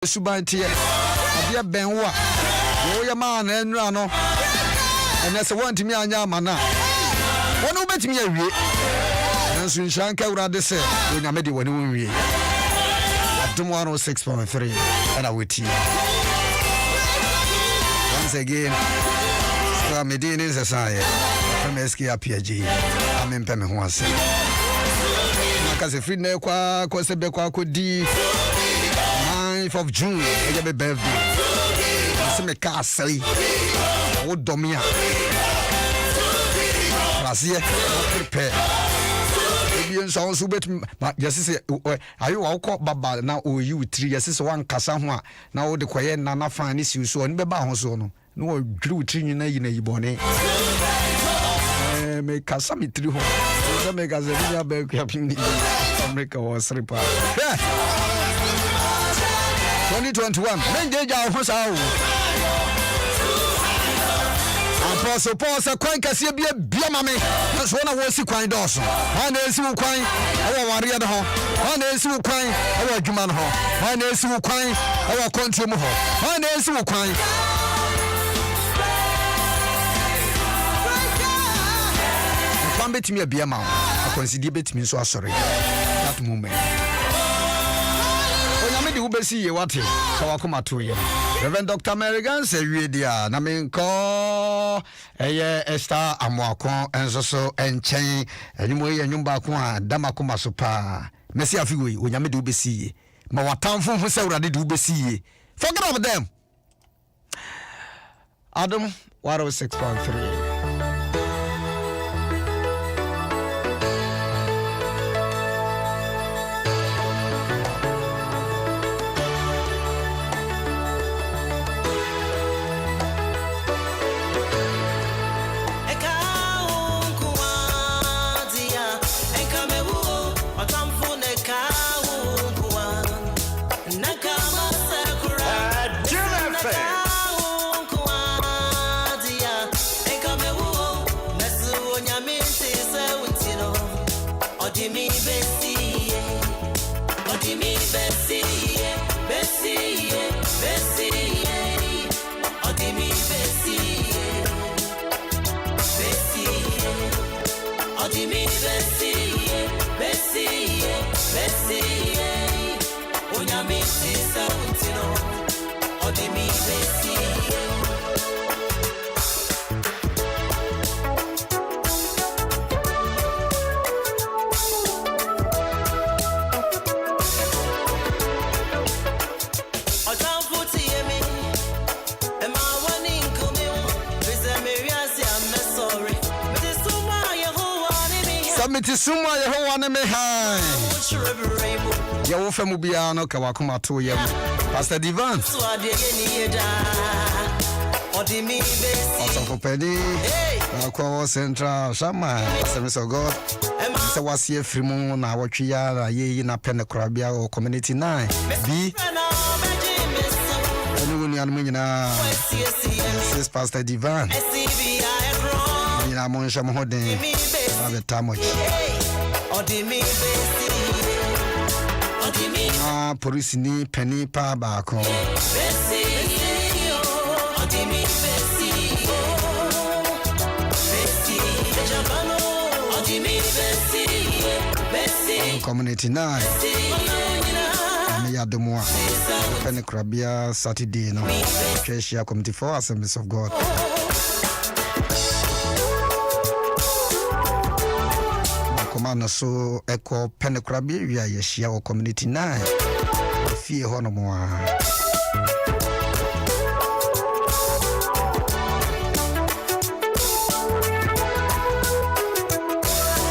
Subantia, Abia Benwa, Yoya man and Rano, and that's a one to me and Yamana. One who met me a week, and soon Shanka rather say, when I made it when we at 106.3, and I with you. Once again, Medina is a sire from Eskia PG. I'm in Pemme once. Because if we know qua, Cosebekwa could be 9th of June, I be birthday. I me castle. What domia? Rasia, prepare. Maybe sounds so bit. Just say, are you all caught Baba now? Oh, you 3 years one Casamwa. Now the quiet Nana find issue so and Beba Hosono. No, grew 3 in a bonnet. Make Casami 3 home. Make us a big America was repa. 2021. Mendeja for sao. Apostle Paul sa kwan kase bia mame. So na wo si kwan doso. Ha na esi wo kwan. Awo ware de ho. Ha na esi wo kwan. Awo adwuma no ho. Ha na esi wo kwan. Awo kontu mu ho. Ha na esi wo kwan. Kwan betimi bia ma. Akonsidi betimi so asore. That moment. Onyame de ubesi ye wate. Kawakoma to ye. Reverend Dr. American say we dia na menko eye Esther Amoakon enso so enchen enimo ye nyumba ko a damakoma so pa. Mesi afiwe onyame de ubesi ye. Ma watamfo ho se urade de ubesi ye. Forget about them. Adam 106.3. Submiti suma Yehowa ne me hai. Yewo femu bia no kawakoma to yem. Pastor Divan. Also for Penny. Kwa Central Shama. Service of God. Se wasie frimu na watwia na ye na pene krabia o community 9. B. Enu ni anu nyina. This Pastor Divan. Nyina monsha moden. Have tamoch. Police ni penny pa baako. Community 9. Me ya domoa. Penny Krabia Saturday no. Cheshia Committee for Assemblies of God. Komana so eko Penekrabi wia yeshia o community 9 fie hono mo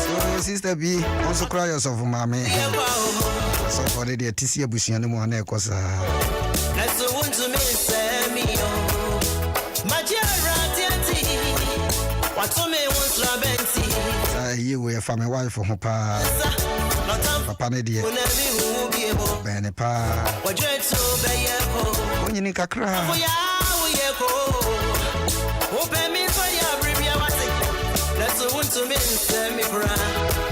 so sister B also cry yourself mama so for the tisi abusuane mo na ekosa let's want to miss me what me wants rabenti you were from my wife for pa papa ne die bene pa onye ni kakra open me for ya bribia wate let's want to me cry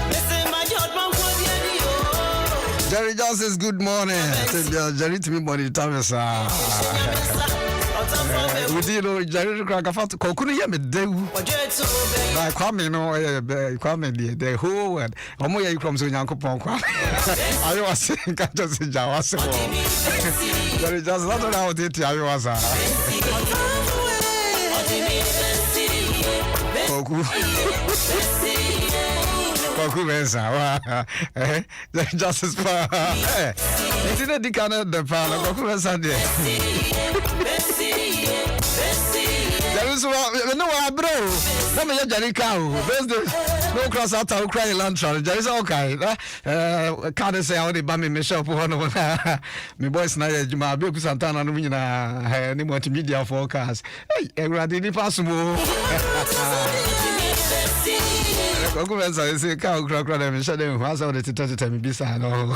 listen my judgment for the Jerry Jones says good morning. Jerry to me morning time sir. We did know Jerry crack a fat cocoon here me de. I come no Kwame the whole word. Omo ya from so Nyankopon Kwame. I was saying ka just Jawas. Jerry Jones not how it I was. Koku Mesa, just as far. It didn't decant the power. Koku Mesa, there is no bro. Let me get Jenny Cow. No cross out of crying lantern. There is okay. Can't say how they bammy Michelle for one of my boys. Now, Juma Bill Santana, any multimedia forecast. Hey, everybody possible. Governments I say cow crack them shut them was out to touch time beside no.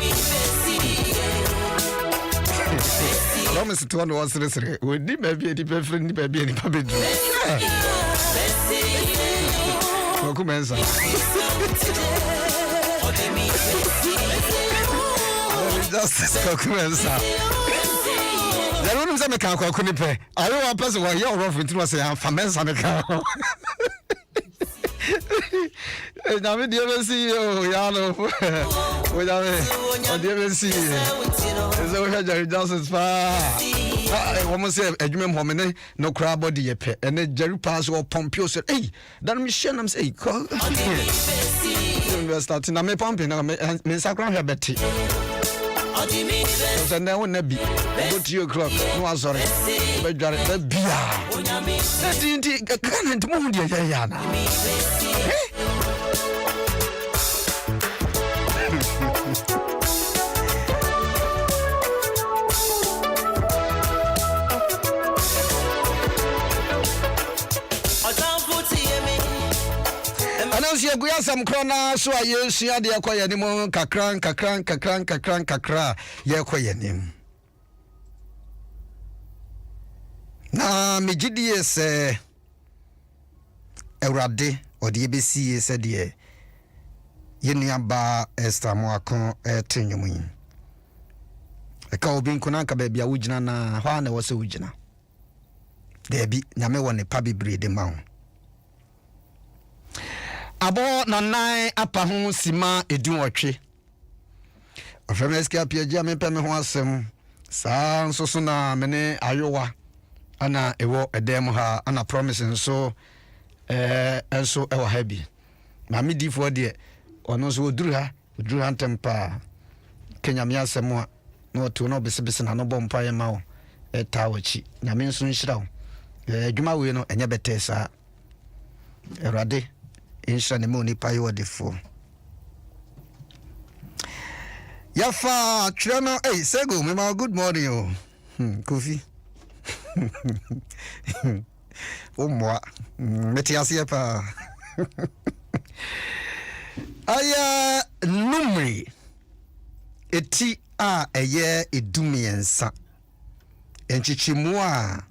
Promise to one was necessary. We did maybe a different baby any public. Governments just governments. There wouldn't say me can't call Kunipe. I don't want person who you're rough into us and famous on the cow. Now we never see you, Yano. We never see you. So we had Jerry Johnson's far. I almost say a human woman, no crab body, and then Jerry Pass or Pompeo said, hey, that Michelle, I'm saying, call. We're starting. I'm a pumping. I'm a sacral Betty. So now when they be go to your clock, no, I'm sorry. But got it, the beer. That didn't a current moon, Yana. Announce your Guasam Crona, so I use the Aquayanimo, Kakran, Yaquayanim. Na Migidius Erade or the ABC said, ye Yeniaba Estamoacon Tinumin. A cow being Konaka baby, a Ujina, Hana was a Ujina. There be Namewan a pabi breed amount. Abo na nine apa ho sima edunwotwe ofemeski apia me peme ho asem saa nso so na mene ayowa ana ewo edem ha ana promise nso enso ewo ha bi ma medifo de ono so oduru ha ntempa Kenya me asem a na oto na obesebese na no bompa ye ma wo tawachi nyame nso nhira wo adwuma we no enye betesa erade Insha ne mo nipa yo defo yafa twano sego me ma good morning oh Kofi o moi meti asie pa aya numri eti a eye edumiensa enchichimu a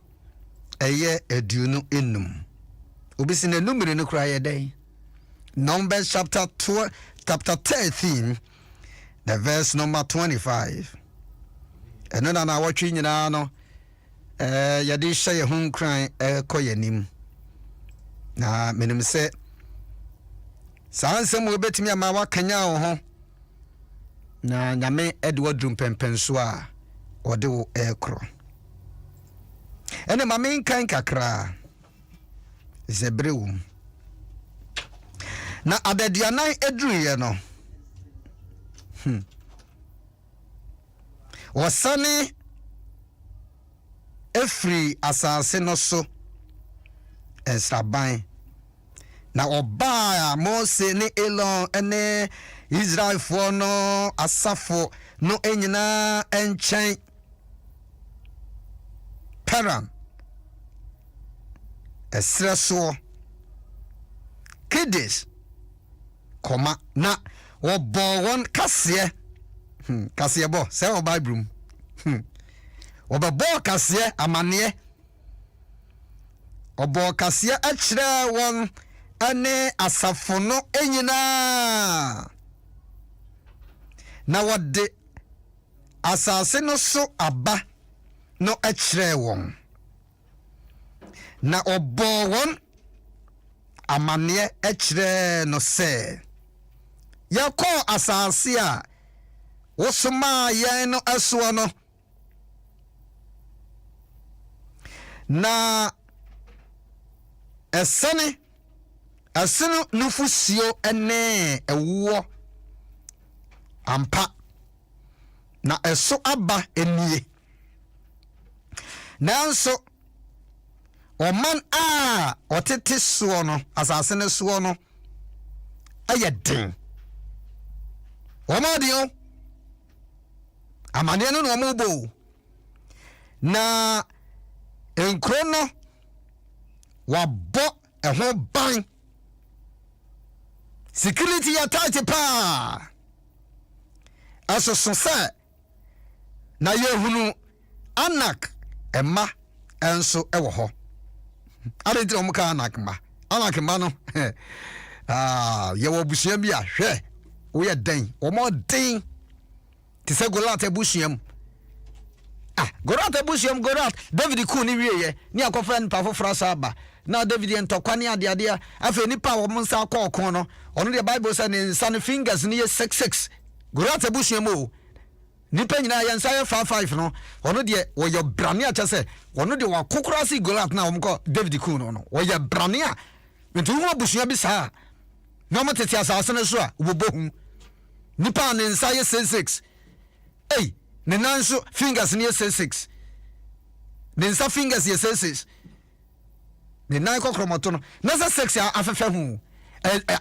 eye eduno enum obisi na numri no kra ye dai Numbers chapter 13, the verse number 25. And then I watch you now. Yadi say a home crying koyanim. Na minim say Sansem will bet me a mawa kanya ho. Na nyame Edward Drumpempenswa or do aircrow. And my main kind kakra is a brew. Na adadianan edruye no wasane efri asase no so ensaban na oba Mose ne Elon ene Israel for no asafo no enyina enchen Paran esreso Kidis Koma na obo won kase kase bo se o Bible obo kase amane obo kase a kire won ane asafo no enyina na wode asase no so aba no ekire won na obo won amane ekire no se yako asase a wosoma yen no aso no na esene aseno nufusio ene ewo ampa na eso aba enie nanso oman a otete so no asase ne so no ayeden omadio amane no mo bo na enkrono wabo eho ban security attack pa aso so na yehunu anak emma enso ewo ho adenti omuka anak ma no yewo busua bi a hwe wo ye den wo mo den ti se Goliath busuam Goliath David ku ni wieye ni akofra npa fofra saba na David entokwa ni ade afa nipa wo nsa akọ no ono the Bible say ne nsa ne fingers ni 66 Goliath busuam o nipa nyina ya nsa ya 55 no ono de wo ye brane a chese ono de wa kokora si Goliath na omko David ku no wo ye brane a nti wo busuam bi saa na mo tete asase ne so a wo bohu nipa ne nsa ya 66 ne nanso fingers ni 66 ne nsa fingers ye 66 ne nan kokromoto no na 6 afefe hu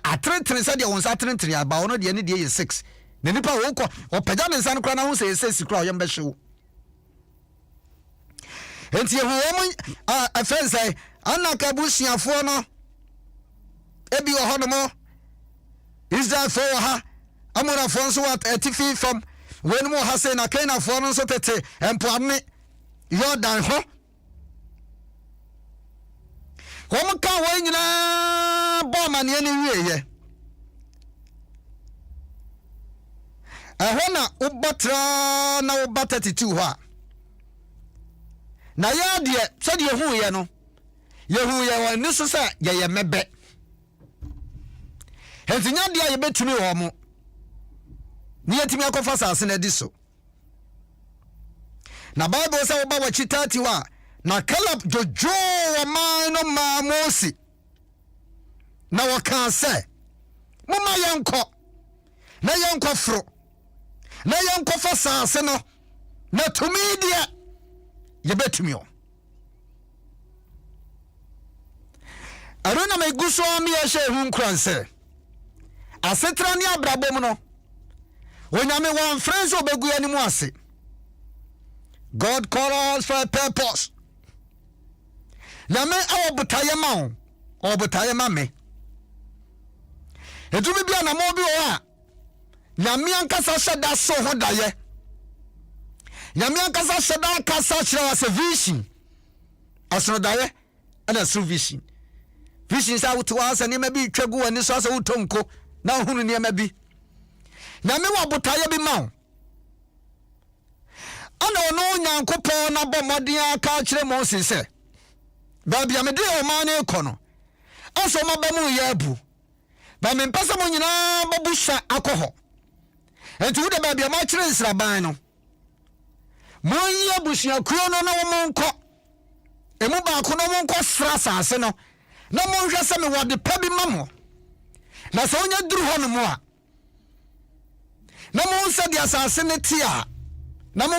atrentre se de won sa atrentre aba ono de ne de ye 6 ne nipa wo ko opagya ne nsa no kra na hu se ye 6 kra yo mbehwe enti ye hu wo afense anaka busuafo no ebi wo hono mo Israel fo ha amora fo so wat atifi fam when mo hase na kaina fo no so tete empoane Jordan ho Hom ka wo nyina bo mane ne wieye ehona ubatra na ubata 32 ho na ya de so de hu ye no ye hu ye wa ni so sa ye mebe hentinya de ye betumi ho mo ni yetimi akofa sase na di so na Bible say oba wa chitati wa na Caleb jojo wa mano ma Mose na waka say mama yanko na yanko fro na yanko fa sase no na tumi dia ye betumi o arona me guso mi ye she hu nkranse asetra ni abrabom no Onyame one friends obegu ya ni mu ase God call us for a purpose Nyame awobutaye ma obutaye ma me Edumi bia na mo bi o a Nyame ankasa hyeda so ho daye Nyame ankasa hyeda kasa kire wa vision aso daye ana so vision sa wutu asa ne ma bi twagu ani so asa wutonko na hunu ne ma bi Nyame wa botaye bi ma ana ono nyankopon na bɔ modin aka kire Moses se ba bia me de o ma na ekono aso ma ba mu ya bu ba me mpasa mo nyina babusha akoho enti wo de ba bia ma kire nsraban no mo yi abushia kuo no na wo monko emu ba ko no monko sra sase no na mo hwɛ se me wo de pa bi ma mo na so onya duru ho no mo a na mo nsa di asase ne tia na mo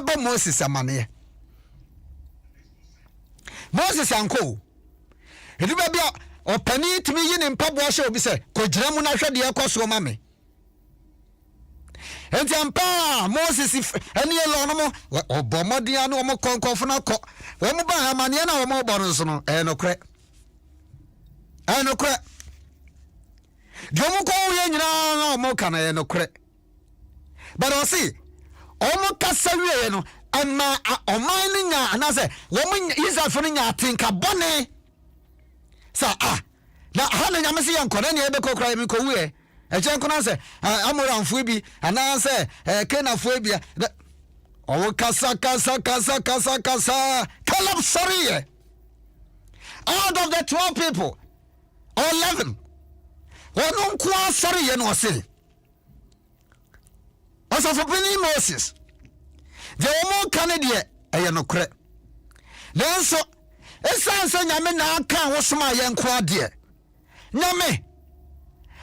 ba Moses amane Moses anko edu ba bia opani timi yi ne mpabo hye obi se kogira mu na hwe de ekoso ma me enti ampa Moses eni elo no mo obomodia no mo konkonfo na ko wo mo ba amane na wo mo bo no so no nokre Jomo ko ye nyina na mo kana ye nokre but o see omo kasa wie no ama oman ni nya anase wo mo Israel ni nya tinka bone sa na ha na nyame se yankɔ na ne ebe kokra mi ko wie e chen kuna se amoranfo bi ana se kenafo bi o kasa Caleb sorry out of the 12 people or 11 one kwa sorry ye no say also for Penny Moses the woman Canada e no kre then so esan se nyame na aka wo soma ye nkwa de nyame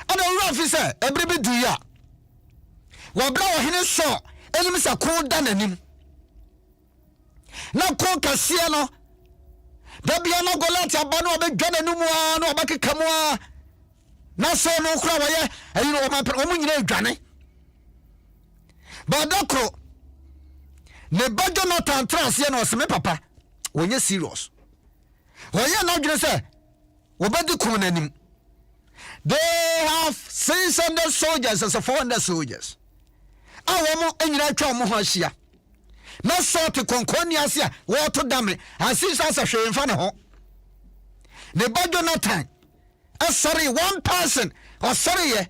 ana wo officer ebribi du ya wo bra wo hene so enim sa ko da nanim na ko kasia no da bia no Goliath aba no obedwa nanim a no obakeka mu a na so no kura wo ye ayi no wo mu nyina adwane ba dokro ne bajo no tantrasie no se me papa wonye serious woye na dwene se wobedi kum nanim. They have 600 soldiers and 400 soldiers. Awomo enyina twa mo ho ahia. Na sort konkoni ase a wo to dame. Asisa asa hwemfa ne ho. Ne ba Jonathan. Sorry one person. Oh sorry ye.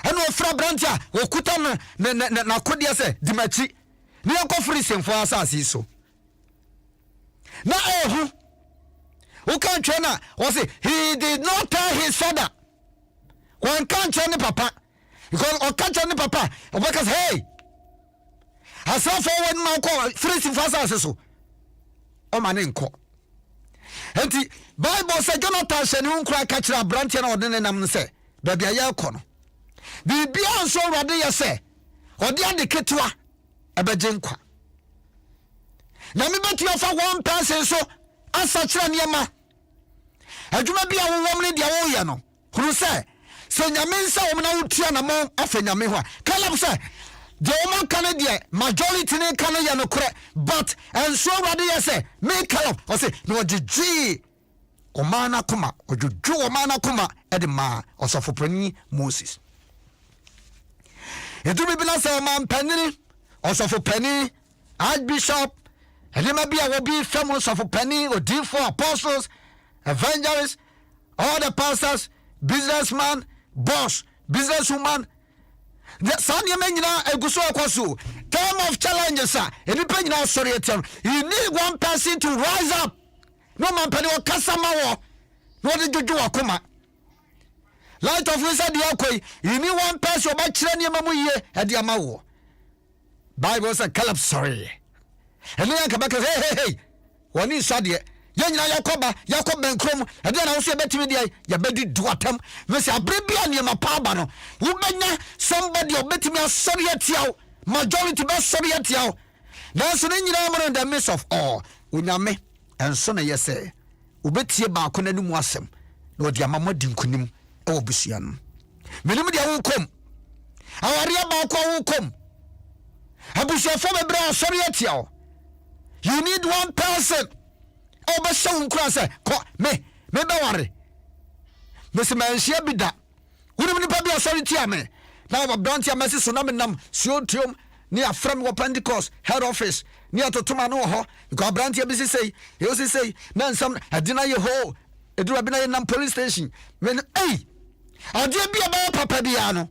Eno ofra brantia okuta na kodia se dimachi. Ne yakofri semfo asa so. Na ehu. Who can't train was it? He did not tell his father. One can't train the papa. Because or can't train the papa. Because hey, I saw forward my call, freezing fast so. Oh, my name call. And the Bible said, Jonathan said, you cry catch a branch and ordinary name say, baby, I yell corner. The beyond so ready, I say, or the other ketua, a bejinkwa. Now, me bet you for one person so, as such a yama. Adwuma bia wo wom ne dia wo ye no hunu se nyame nsa wo na wotua na mo afa nyame ho a Caleb se de wo kan de majority ne kan ye no kore but enso wade ye se me Caleb o se no gigi o mana kuma o juju o mana kuma e de ma osofopani Moses edu bibila se man panini osofopani archbishop elema bia wo bi fam osofopani odifo apostles evangelists, all the pastors, businessman, boss, businesswoman. The Sanya Menina Eguso Kwasu. Time of challenges, sir. And you pay now sorry at him. You need one person to rise up. No man penny or Casamawa. No did you do a coma. Light of Wizard Yakoi. You need one person about Chilania Mamuye at Yamawo. Bible said Caleb sorry. And then I come back and hey. One is Sadia. Yanya Yakob Benkrom, and then I was a better media, ya bedi duatem, Miss Abribia near my pabano. Woman, somebody or better me a sorry at you, majority best sorry at you. That's an in the midst of all. Unyame, and son, yes, say, Ubetia Bakunum wasem, no Yamama Dinkunim, or Busian. Minimedia will come. Our Yabako will come. Abusha from a brown sorry at you. You need one person. Oh, but so cross me be worry. Miss Manshia bida. Wouldn't be probably sorry to me. Now I'm down to your message nam Siotium near from Pentecost head office near to Tumano. You got Brantia busy say, he also say, none some I deny your hole. A Drabina police station. When hey, I'll be about Papa Biano.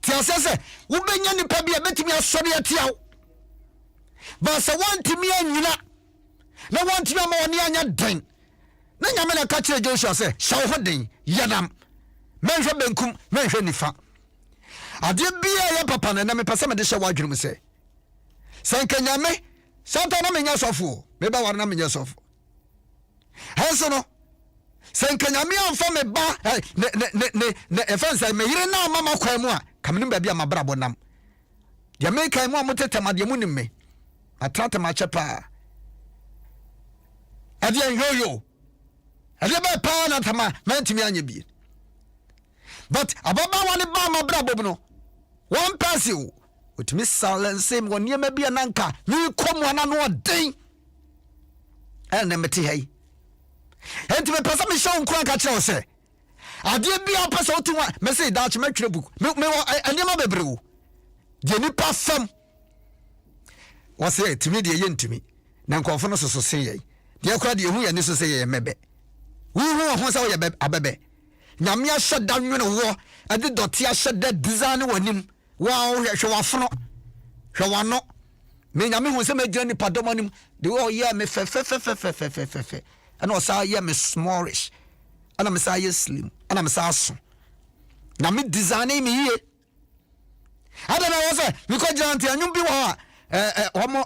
Tia says, who bring any Pabia betting me a sorry at you. But I want to me and you. No one to know any anya den. Na nyame na ka kire Joshua say, "Shaw hodin, yanam. Menhwe benkum, menhwe nifa." Ade bia ya papa na me pese me de hye wadwurum say. Sanka nyame, santa na menya sofo, me ba war na menya sofo. Henso no. Sanka nyame amfa me ba, ne efense me yire na mama kwan mu a, kamnim ba bia mabrabo nam. Ya me kan mu amotetema de mu nim me. Atrata ma chepa. Adian yo. Adiba pa na tama mentimi anye bi. But ababa wale ba ma brabo no. One person with Miss Silence same one near maybe an anchor. You come one and one thing. And then meti hey. And to me person me show nkwa ka kire say. Ade bia person to one me say that me twere book. Me anyama bebre wo. De nipa fam. Was say to me de yentimi. Na nkofo no so say ye. De akwa de hu ye ni so say ye mebe. Wu hu ho say ye abebe. nyame ahye da nwene wo ade doti ahye da design wanim wow hwe wafono hwe wano me nyame hu se magina ni padomanim de wo ye me fe ana o sa ye me smallish ana me sa ye slim ana me sa so na me design me ye ada na wo se me ko giant anyum bi wo omo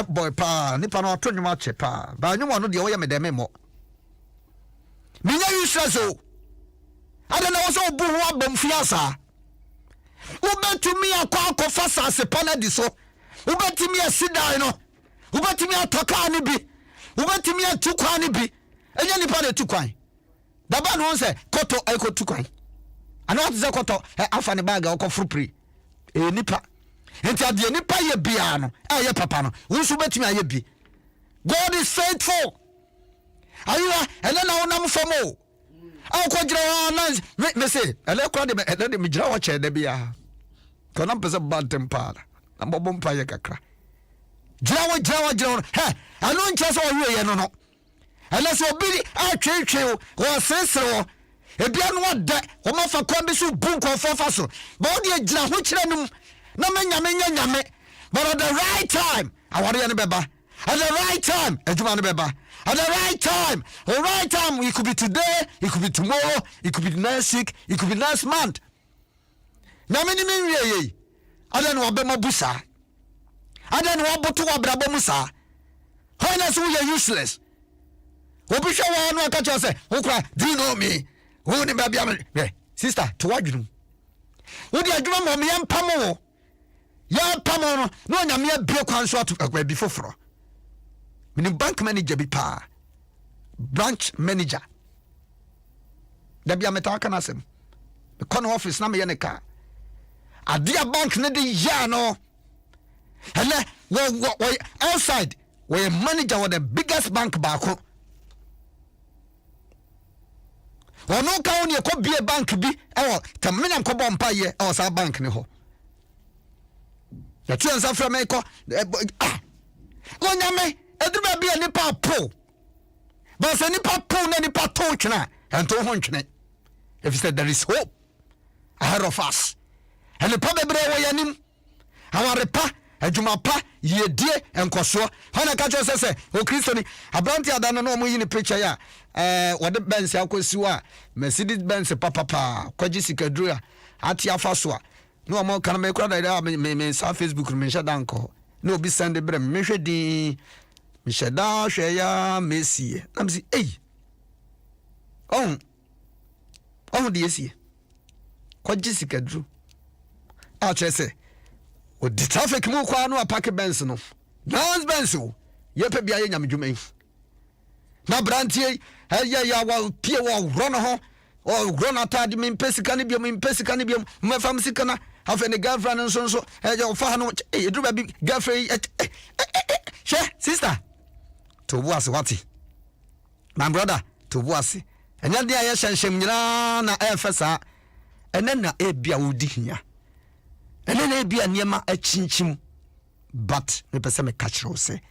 boy pa ni pa no to nyuma che pa ba nyuma no de wo ye me de me mo me nya useless o ada na wo se obu ho abam fiasa ubetumi akwa fasa se pana di so ubetumi asidai no ubetumi atoka ni bi ubetumi atukwa ni bi enye nipa de tukwan daba no se koto eko tukwan ana what ze koto afa ne bag okofrupri nipa enti ade nipa ye bia no ye papa no unsu betumi aye bi God is faithful ayiwa ene na wonam famo akọ gira na me say ele kwa de me gira wa che de bia kona pese bantem pa na bobom pa ye kakra gira wa he anu nche so we ye no ele so bi atwetwe o sesero ebia no de o ma fa kwa bi so bunko fa so ba o de gira ho kire num na me nyame but at the right time aware ye ne beba at the right time ejuma ne beba at the right time, it could be today, it could be tomorrow, it could be next week, it could be next month. Now many ye, I don't know about Busa. I don't know about Tuabrabo Musa. Highness, we are useless. Obisha one catch us say, Okra, do you know me? Who the baby? Sister, to what you? Would you drum on me and Pamo? Ya Pamo, no, I'm mere beer consort before. Meaning bank manager be pa branch manager da bia metaka na sem the corner office na me ne ka adia bank ne de ya no hele we outside we manager with the biggest bank back wono ka woni e ko bie bank bi e tamina ko bompa ye e sa bank ne ho ya tuan sa fra me ko onyame edruba bia nipa po but say nipa po na nipa to twena ento ho twene if you said there is hope ahead of us and the problem bre wo yanim awarepa adwuma pa yedie enkoso hana ka cho se o kristo ni abranti adano no mo yi ni picture ya wode Benz akosi wa Mercedes Benz papa kwaji sikadru ya ati afaso a no mo kan me kura da me sa Facebook me sha danko no obi send bre me hwedi Mishada Shaya Messi. I'm saying, hey, oh, dear, see, what Jessica drew. I'll just say, what the traffic move, no, a packet Benson. Nance Benson, Yepe Bian Yamume. Now, Branty, ya, well, Pia, run a home, or run a tad, mean Pessicanibium, my family sicana, have any girlfriend and so, and your father, you do a big girlfriend, sister. To was wati my brother to was and then there yes shem nyina na efesa ene na ebia wodi hia ene na ebia niema achinchim but me pese me catch ro se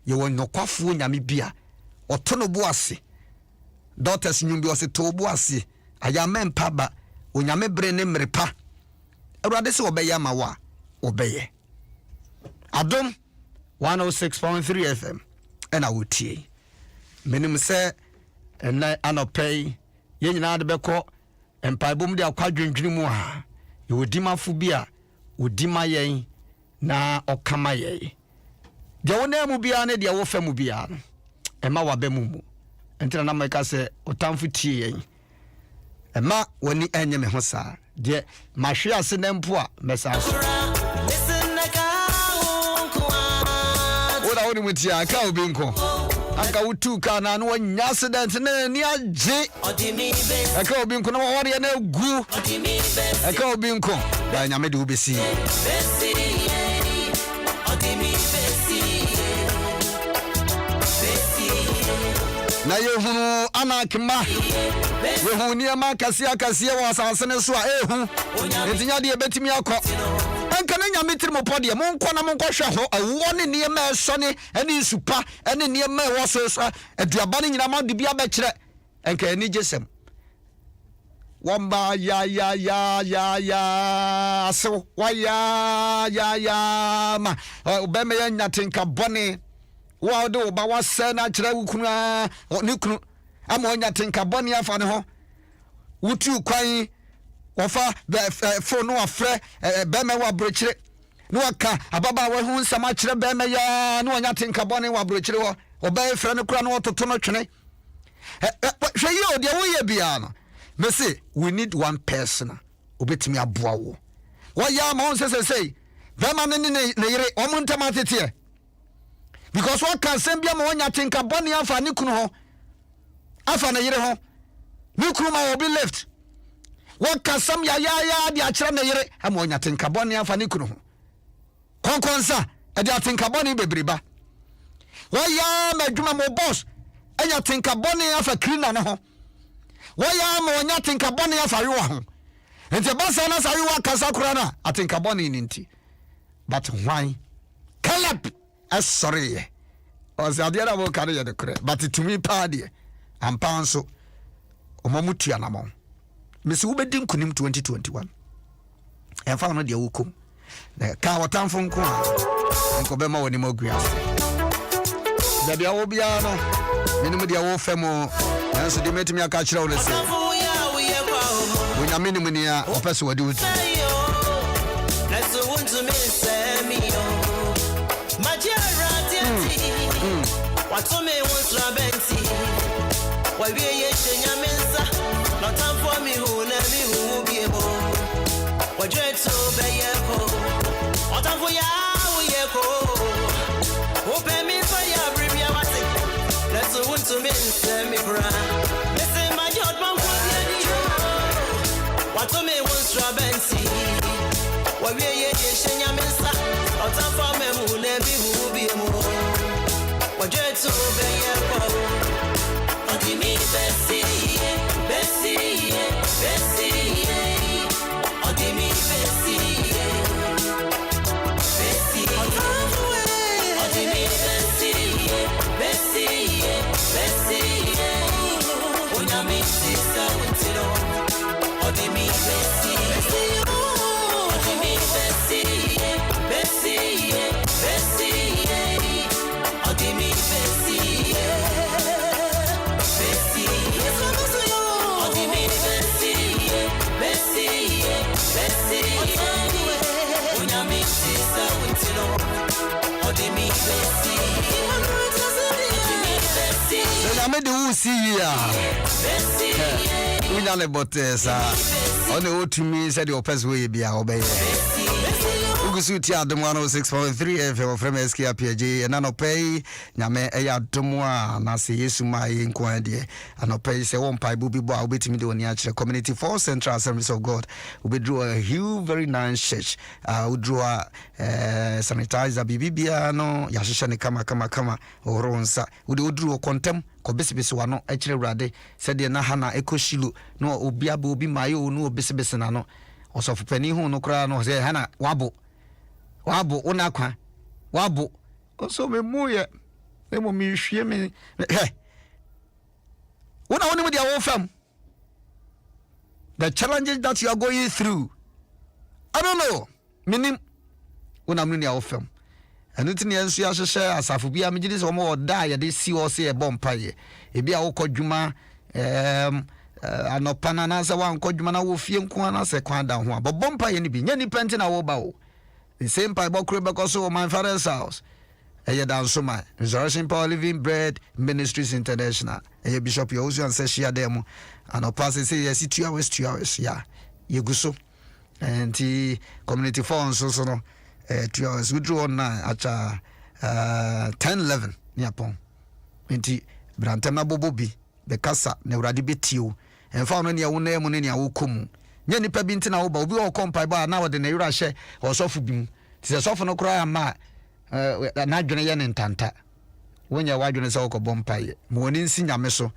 ye won nokwafo nyame bia otono boase daughters nyumbi ose to boase aya mempa ba onyame bre ne mrepa awurade se obeye ma wa obeye adom 106.3 FM and I would tie. Minim say and anopay ye nyina de beko empabom de akwadwendwene mu ha ye wodima fubia wodima yen na okama ye de wona mu bia ne de wo fa mu bia no ema wabe mu entina na meka se otamfu tie yen ema woni enye me ho sa de mahwe ase na mpo a mesa woni mutia ka obi nko aka wutu ka na no nya accident na ni age aka obi nko na wore na gu aka obi nko da nya me de obesi na yehunu anakima yehunu ni ama kasia wa asase so a ehu entinya de betimi akọ enka na nyame tiri mo pode mo nkọ na mo nkọ hwe ho awo ne ne ma so ne ene supa ene ne ma wo so aduaba ne nyina ma de bia be kire enka ni jesem wamba ya so ya ma obeme ya nyatenka bone wa do ba wase na kire wukunu ne kunu ama nyatenka bone afa ne ho wutu kwan wafa phone wafre beme wa brochire no aka ababa wa hu nsama kire beme ya no nyatenka bone wa brochire ho obey frɛ no kura no ototo no twene hwɛ yi o de wo ye bia no me say we need one person obetimi aboa wo ya ma on say bema ne yire o mo ntama tete because what can send bia ma wonya tenka bone afa ne kunu ho afa ne yire ho ne kunu ma obi left what can some ya de a kire ne yire ama wonya tenka bone afa ne kunu ho konkonsa e de tenka bone bebreba ya ma dwuma mo boss enya tenka bone afa cleaner ne ho ya ma wonya tenka bone afa yo ho ente basa na sayi wa kasa kura na atenka bone ni nti but why Caleb sorry o se ade na mo kare ye de kure but to me pa de ampa nso omamutua na mo me se wo bedin kunim 2021 fa no de wokom na ka watamfo nko nko be ma woni magua da bia wo bia no menim de wo femo nanso de metimi aka kire wo se wonya menim ni a opese wode wuti let's want to miss me what me wants rabenti why we ye shenya mensa not time for me who na me who be able what you to be able what time for ya we go open me for ya bring me what let's want to miss me bra listen my judgment what me wants rabenti why we ye shenya mensa not time for me who na me who be able what you to be able Odimi Bessie Odimi Bessie Odimi Bessie Onyami Sisa Wintiro Odimi Bessie Odimi Bessie Odimi Bessie me de wo si ya unya le botesa one otumi se de opes we bia obeye ugusu ti adom 106.3 FM from SK PJ na no pay nyame eya dom a na se Yesu mai nko de anopay se won pai bu bi bo a obetimi de oni a kire community for Central Assemblies of God we drew a huge very nice church we drew a sanitizer bibia no ya hye ne kama oronsa we drew contem ko besibesi wano a kire urade se de na hana ekoshilo no obi aba obi mayo no besibesi na no osofu pani hu no kra no se hana wabo unakwa wabo oso me muye emo mi hwie me he una woni me dia wo fam the challenges that you are going through I don't know minim una me dia wo fam enu tini ensu ya hyehyɛ asafo bia me gidi so mo oda ya de si o se e bompaye e bia wo kodwuma anopana na se wan kodwuma na wo fie nko ana se kwa da ho abompaye ni bi nya ni penti na wo ba wo the same Bible because of my father's house. Eye dan so my Resurrection Power Living Bread Ministries International. Eye Bishop Yosu and say share them and pass say yes 2 hours yeah. You go so and the community phone so no 2 hours we draw on at 10-11 near pon. Enti brantama bobobi the kasa ne urade betio and found any wo na mu ne wo komu nya nipa bi ntina wo ba obi o kompai ba na wo de na yura hye osofu bi mu ti se sofu no kura ma na dwene ye ne ntanta wonya wadwene se wo ko bompai mo woni nsi nyame so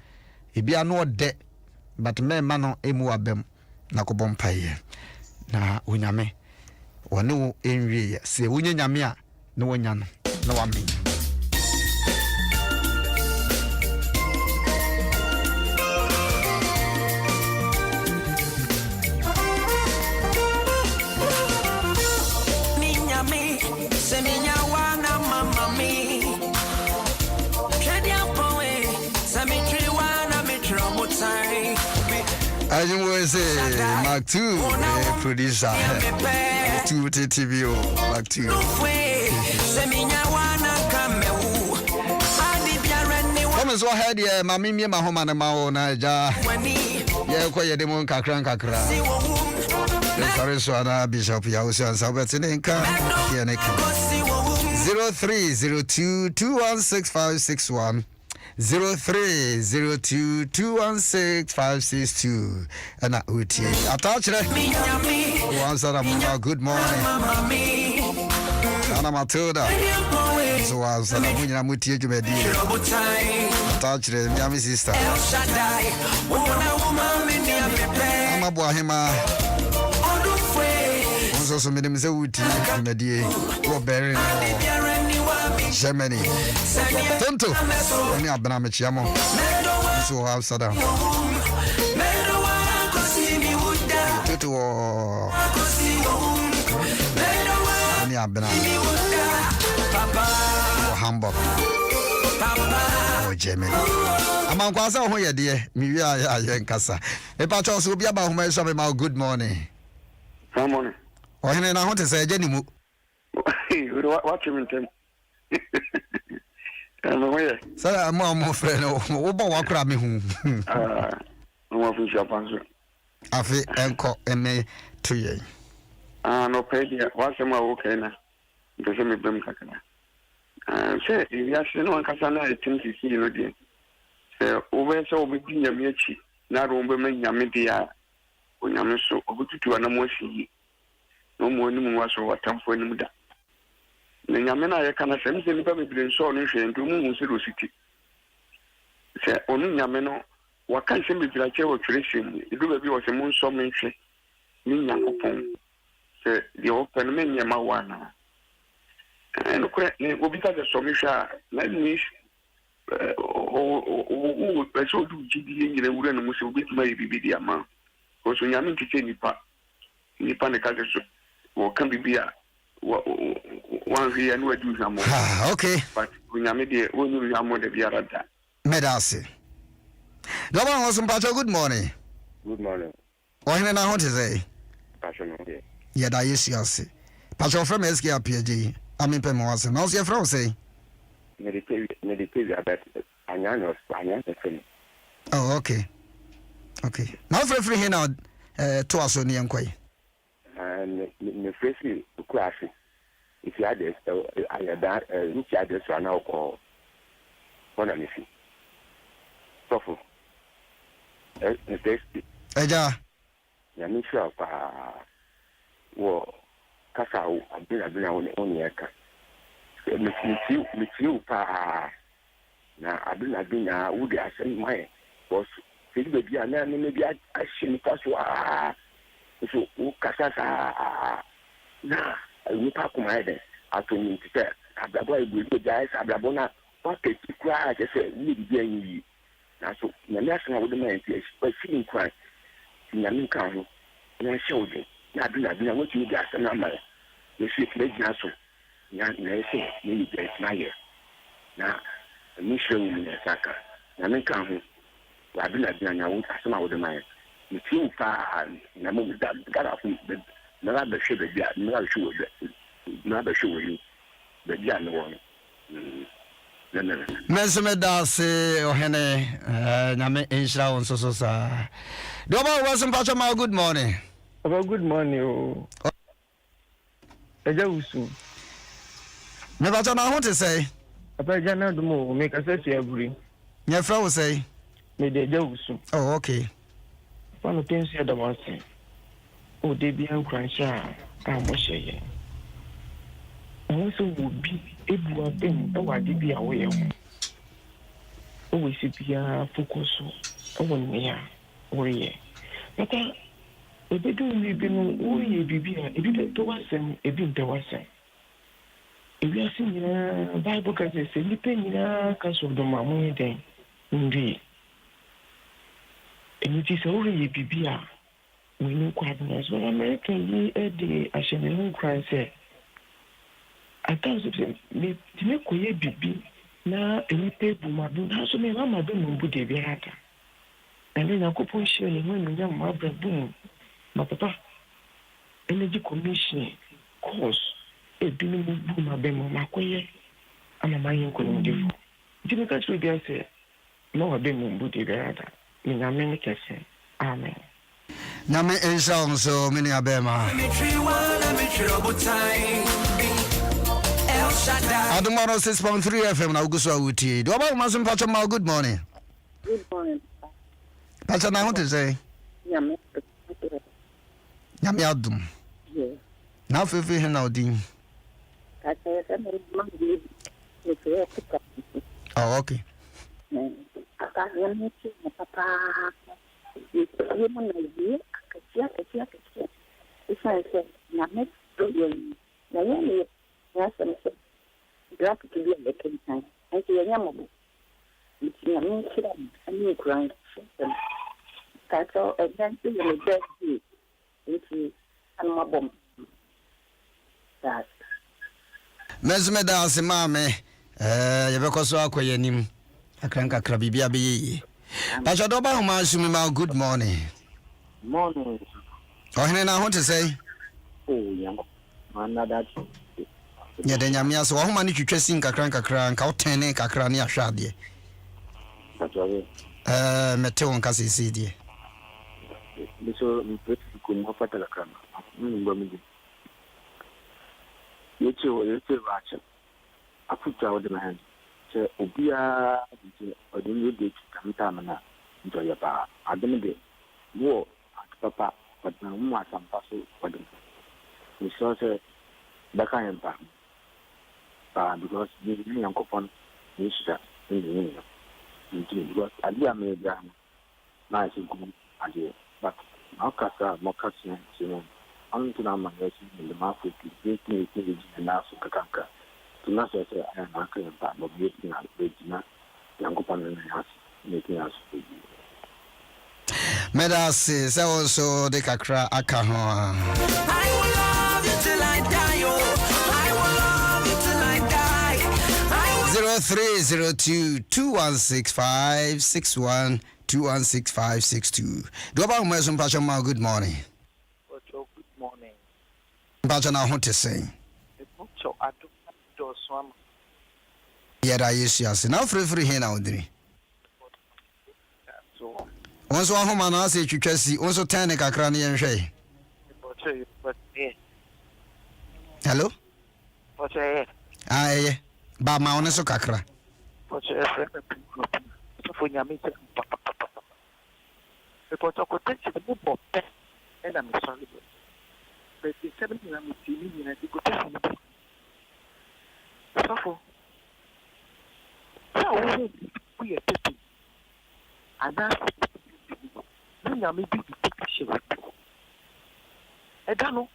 ebia no ode but me ma no emu abem na ko bompai na onyame woni wo enwie se wonya nyame a na wonya no na wa me As you will say, Mark 2, producer. 2 TVO, Mark 2. Come as well, had ya, Mammy, my home and my own. Ja, yeah, quite a demon kakran kakra. The Cariswana Bishop Yausa and Sabatinka, Yannick 0302216561. 0302216562 and I would attach it. Once that good morning. Anna Matilda. So was an Amunia Mutia Jumedi. Attach it, Yami sister. I'm a Bohema. Also, made him say, Woody, Medie, or Berry. Germany. Tonto. Only Abnam Chiamo. So have Saddam. Tutu or only Abnam. Or Hamburg. Or Germany. Among Quasa, who ya dear, Mia Yankasa. A patch also be about whom I saw about good morning. Good morning. Or I want to say, Jenny. Watch him in time. Sir, I'm more friend. Oba wakra me hu. No fi shapanso. Afi enko ene tuye. No pedi wasema okay na. Ndose me bem kakana. Say ya se no ankasa na etinti si no die. Say obe se obe di nyame achi na ro obe me nyame dia. Onyame so obututu ana mo si. No mo ni mo waso watamfo ni mu da. Nyamena ye kana se mse nipa bebre nso no hwe ntu mu hu city se onu nyameno waka se bebre ache wo twirehwe idu ba bi wo se mu nso menhwe ni nyakopon se de open me nyama wana eno kure ne obi ka de so mehwa na ni o so du gidi nyire wura no mu se obi tuma bibi di ama ko so nyame ntike nipa ne ka de so wo kan bibia one here and do some more. Okay. But when I made it, when you are more the Biarada. Medasi. No one was some patcho. Good morning. Good morning. Or in a hot say. Passion. Yeah, that is yes. Patcho from SK PG. I mean, Pemoas and also your friend say. Medicate about Anyanos, Oh, okay. Okay. Now for free here now, to us on the inquiry. And the firstly, classy. If you had this, I had that, which address are now called Honamifi. Sofu. Eja. Yamisha, war, Casao, I've been on Yaka. Miss you, pa. Now, I've been would I say my was maybe I maybe I shouldn't pass. So, Casasa. Nah. Nipa kumaide atoni tite abrabo ebugo jais abrabo na pocket kura je se ni bi anyi na so na me asena wo de man ti e feeling cry na me kan ho na show de na bi na wo ti ga asena ma ne fi kle gina so na se ni bi na ye na mi show ni na saka na me kan ho wa bi na wo asena wo de man ni ti fa na mo da gara fu na ba she be bia na ba she we be bia no won Mesme dase ohene na me insha on so sa do ba was mpacho ma good morning. About good morning o eja usu me ba na ho te say apa ja na do mo me ka se aburi nya fra wo say me de eja usu. Oh, okay. Pa no tensi adamase o de bi an kransha a mo sheye o so wo bi ebu abem e wa de bi awo ye ho o we si bia focus o won me ya wo ye mata e be do mi bi no wo ye bibi a e bi to wasem e bi nte wasem e bi asi nyina bible ka se ni pe nyina ka so do ma mo den ndi eni ti so wo ye bibi a we know quite nice. But American ye a day I shall know cry say I thought me to make bibi na any paper my do so me mama do no good be hata And then I could push you when young mother boom. My papa, energy commission, course, a dinner boom, my bemo, my quay, and a mind couldn't do. Didn't catch me, I say, no, a bemo, booty, rather. In America, say, amen. Name Insha so many abema. Adomaro 6.3 FM na Uguswa Uti. Do about Masim Pachama, good morning. Good morning. Pachana, what to say? Yami Adum. Yes. Now, Fifi Henaldin. Oh, okay. Mesme da asemame yebeko so akoyenim akranka krabibia be Pastor Doba Homa Sumima, good morning. Morning. Oh, Hena, what to say? Oh, yeah. Another. Yeah, then Yamia, so how many you chasing Kakranka crank out 10 Kakrania Shadi? Meteo and Cassie City. This will be good enough for Telegram. You two, watch. I put out the man. So, Obia, or the new date, Kamtamana, enjoy your bar. I don't know. War, Papa, but no more some puzzle for them. We saw the Baka and Bam. Because the young coupon is that in the union. Because I did a gram. Nice and good idea. But Malcasa, Mocassin, Simon, unto now my in the market, making it and now for Kakanka. To not say I am not going to be making us Regina, young coupon and us making us free. Medas is also the Kakra Akaho. I will love you till I die. I will love you till I die. 0302 2165 61 216562. Do about Mesum Pachama, good morning. Good morning. Pachana, what to say? Yeah, I is now free here now, Dri. Also, a home and I say you see, also 10 Kakrani and Shay. Hello? Aye, but my honest Kakra. Because I could take the book of pen and I'm sorry. But the 17 I'm seeing and I could take the book. So, we are taking. And that's I may be the picture. I don't know.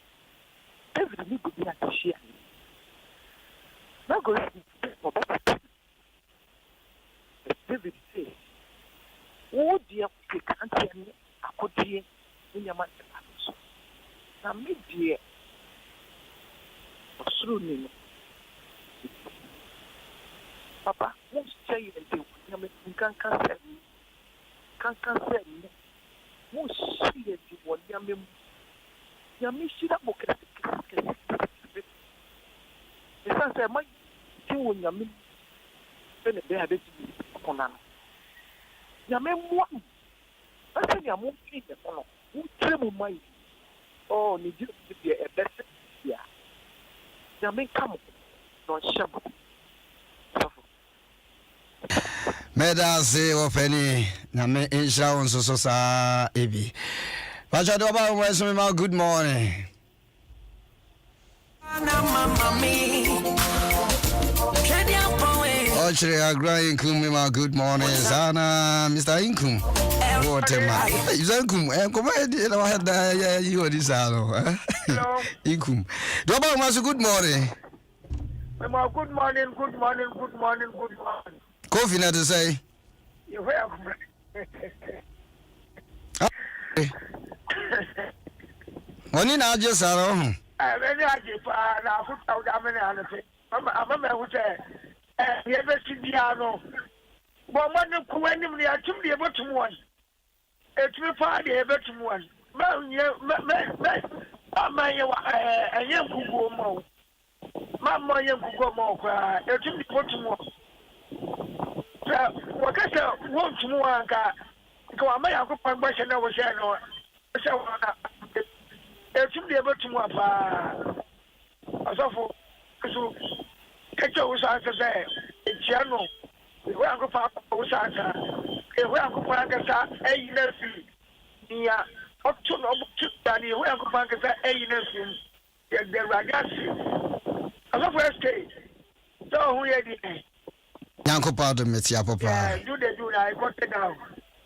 Every could be at the share. Now go for better. David says, oh dear, you can't tell me. I could hear in your mind. Now, me dear, through Papa, won't say anything. You can't cancel. Can't cancel. Won't see it. You want your mission. That book is a my two in your min. Then they had it upon an. Yamen one. I say, I'm moving the follow. Who tremble my. Oh, need you to be a better. Yeah. Yamen come. Don't shabba. Medase openi na me insha so sa ebi. Pacha do ba we so me good morning. Ochre agra inkum me good morning sana Mr. Inkum. What am I? Inkum come e na wa da you odi sa no. Inkum. Do ba we so good morning. Good morning, good morning, good morning, good morning. Coffee na to say. You have. Oni na aje saro. Many aje pa na put out that many anafe. Mama who say you be sidiano. But when you come in the atum the bottom one. etumi pa de ebetum wan ma ye wa enye nkugo mo ma ye nkugo mo kwa etumi potum sa wakasa wontum wanka ka ma yakopan gba hye na wo hye no hye wa etumi de ebetum apa asofo so kecho wo sa se echiano we akopan wo sa ka we akopan ka sa eyi na fi ya otu no otu tani we akopan ka sa eyi na fi ya de ragasi asofo stay so hu ye di Yanko Pado Metia Papa. do I got it down.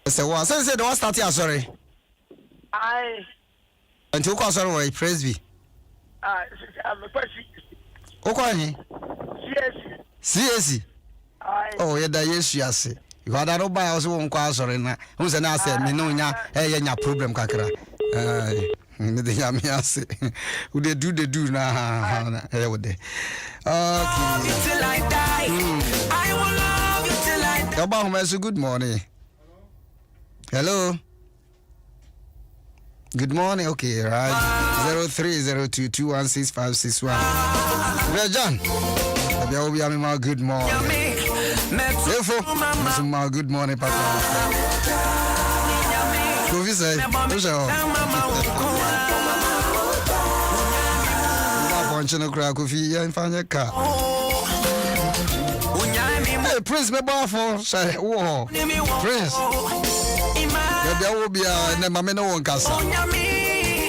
Say what? Say the one start here, sorry. I And you call sorry, praise be. I'm a person. Okay. CSC. Oh, yeah, that yes, yes. You had a buy also won't call sorry. Who's an answer? Me no nya, nya problem kakra. The Yamiase. Who they do now? Hey, would they? Okay. Good morning. Hello. Good morning. Okay, right. 0302216561. John. Good morning. Good morning, Papa. Kofi say, Hey, Prince, me bafo say, whoa, Prince. There will be a Mameno one casa.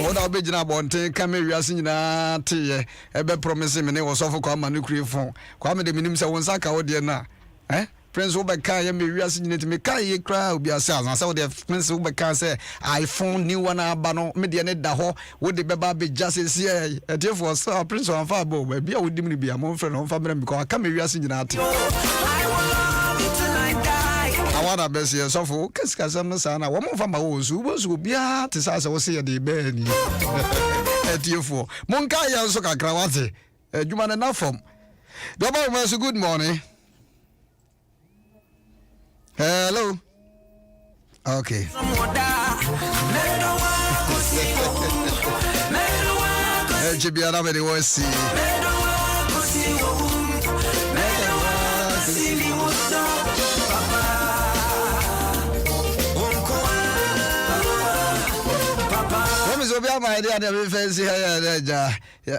What I'll be Jina Bonte, Camera Sina Tea, Ebe promising me was off for my nuclear phone. Kwame the minimum one saka odiana. Eh? Prince Obaka, me reason me kai crowd be a sales. And so the Prince Obaka say, iPhone new one abano, medianet da ho, would the baba be just here. Therefore, so Prince on Fabo, be a would be a more friend on family because I come here singing at you. I want to be here so for Cascasam Sana, one more from my own, who was will be at his house. I was here the Benny at you for Monkaya Soka Krawati. You man enough from Double was a good morning. Hello. Okay. Jibiana very well see.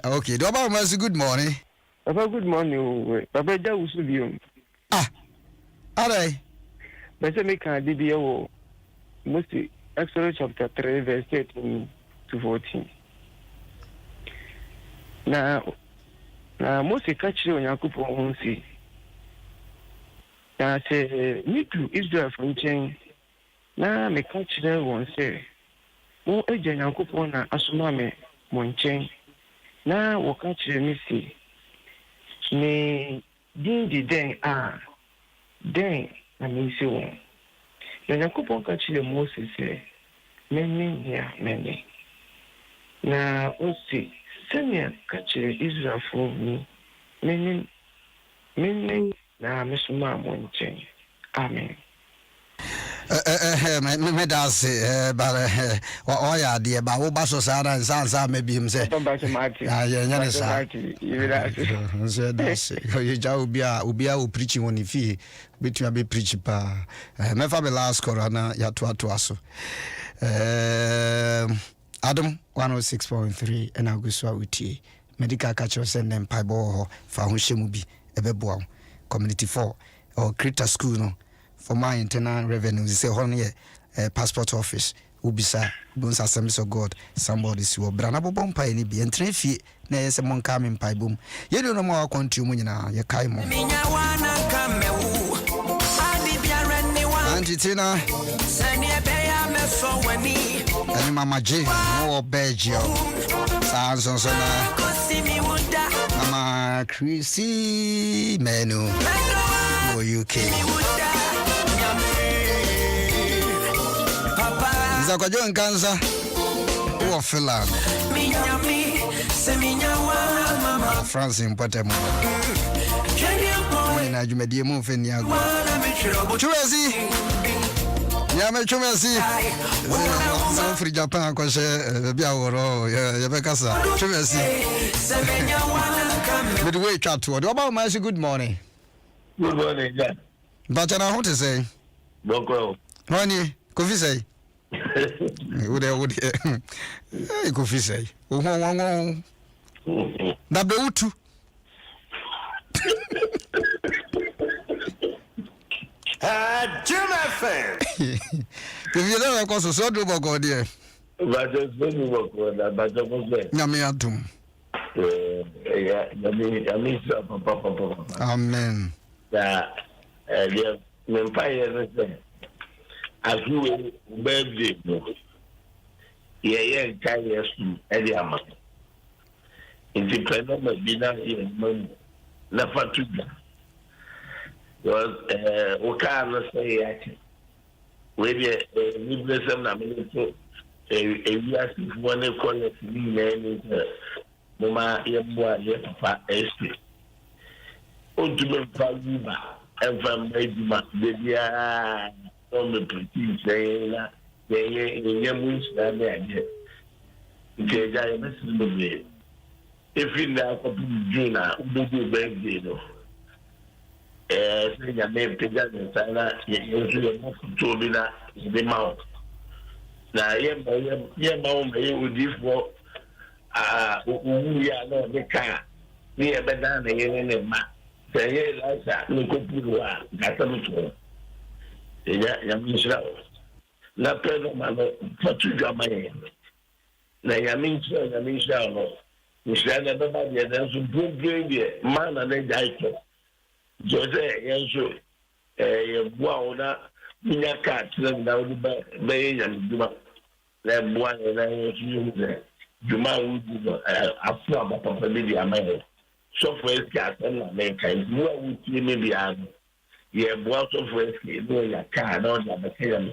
Okay. Double was a good morning. Papa, good morning. Papa, that was you. Ah. All right. But I make a DBO, mostly Exodus chapter 3, verse 13 to 14. Now, mostly catch you on your coupon. See, now say, me to Israel from chain. Now, me catch them one say, more agent your coupon asumame, one chain. Now, we'll catch me see. Me, ding the day, then. I mean, so when I could walk actually, Moses said, many. Now, let's see, send me catch Israel for me, many. Now, Miss Mom won't change. Amen. Me does but oh yeah, dear, but what Basso Sada and Sansa maybe him say, Ubia preaching on the fee between a bit preaching pa. Me fa be last corona ya to aso. Adam 106.3 and Augustua uti. Medical catcher send them piebo for Hushemubi, Ebebo, Community 4 or Creta School no. For my internal revenue, say honey passport office. Ubisa, Bones Assemblies of God, somebody see what Branabo Bompa any be and train fee, nay, someone coming pie boom. You don't know more country now, your kaimo. Auntie Tina, and Mama J, more Belgium, sounds on Mama Chrissy Menu, UK. Zakajo in Kansas or Finland. France in Potemo. When I do media move in Yago. Churazi. Nyame chumesi. So free Japan ko she bia woro ye be kasa. Chumesi. Midway chat to. What about my good morning? Good morning, Jack. But I want to say. Boko. Honey, Kofi say. Would hey, Kofi say. Da be utu. Jim FM. If you don't go so do Boko there. But just when Boko, but just Nyame adum. Papa. Amen. That the empire as you birthday. Yeah, carry Eddie Amat. In the plan of dinner in Lafatuga. Was Okana say, where we bless them, I mean, a year one call it me, Mama, your papa, Estate. Ultimate Paluba, and from Medima, baby, on the pretty saying that they wish that they are missing the way. If in the Juna, who do birthday, no. Saying your name, Pigan, and Sana, you told me that in the mouth. Now, yeah, Mom, you would give for we are not the car. We are better than the man. Say, that's a local people are got a little. Yeah, na pelo malo fatuga mai na yamisha no mishana baba ya danso bugwe mana na jaito jose yenso ye bua ona munya ka tire na odi ba ya nduma na bua na yenso juma wudu no afu abapa bi amaye so for esca na me kai mu awuti me bia no ye bua so for esca no ya ka na ona ba kai am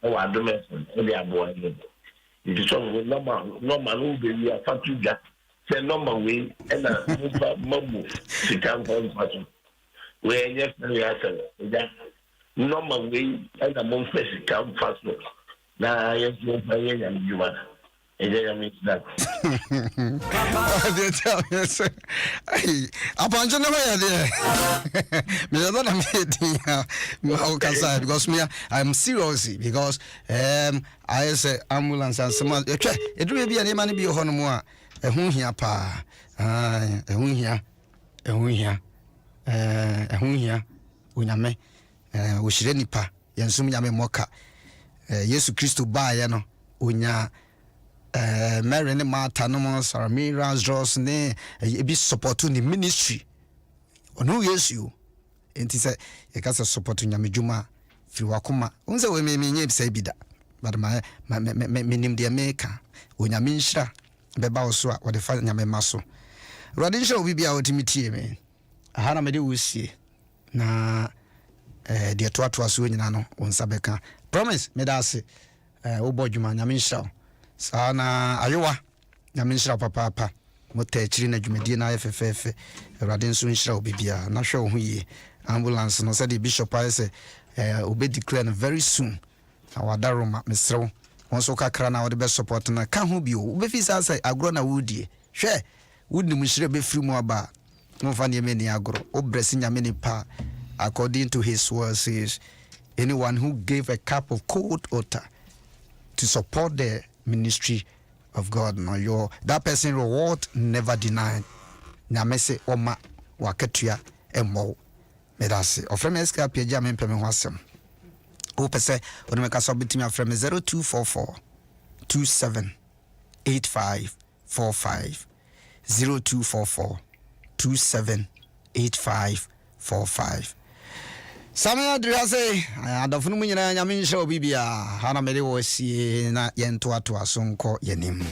oh, I don't know. They are born. It is all normal. Normal. We are fatuga. Say normal way. And a mumble. She can't go fast. Where yes, we are saying normal way. And a month she can't fast. Now I am going to pay and you are. And I mean that. They tell me, sir. Upon because me, I'm seriously because I say ambulance and someone. It will be a man be on more. A who here, pa. A who here. A who here. A who here. Uname. We should any pa. Yansumyame moka. Yesu Christo ba yano. Unya. Mary ne Martha no mo Sarmira Joss ne be support ni ministry ono Yesu enti se e ka se support nyame djuma firi wakoma unse we me nye bisa bida but my nim de America onyame nhira beba wo so a wo de fa nyame maso rode nhira obi bia otimitie me aha na me de wusie na de to so nyina no wonsa beka promise me da se wo bodjuma nyame nhira sana ayowa nyame nhira papa mota akiri na dwumadi na afefefe awrade nso nhira obibia na hwe ho yi ambulance no said the bishop I say obe declare very soon na wadaroma mesrew wonso kakra na wode be support na ka ho bio obefisa say agro na wudie hwe wudni nhira be free mu aba no fa ne me ni agro obresi nyame ni pa according to his word says anyone who gave a cup of cold water to support the ministry of God, no, that person reward never denied. Nyamese oma waketua emo. Medase. Ofreme eska pieja me mpeme ho asem. O pese onimeka so bitimi afreme 0244 278545 0244 278545. Samia Driase, adofunu munyina nyame nhye obibia hana mede wo sie na yento ato asonko yenim.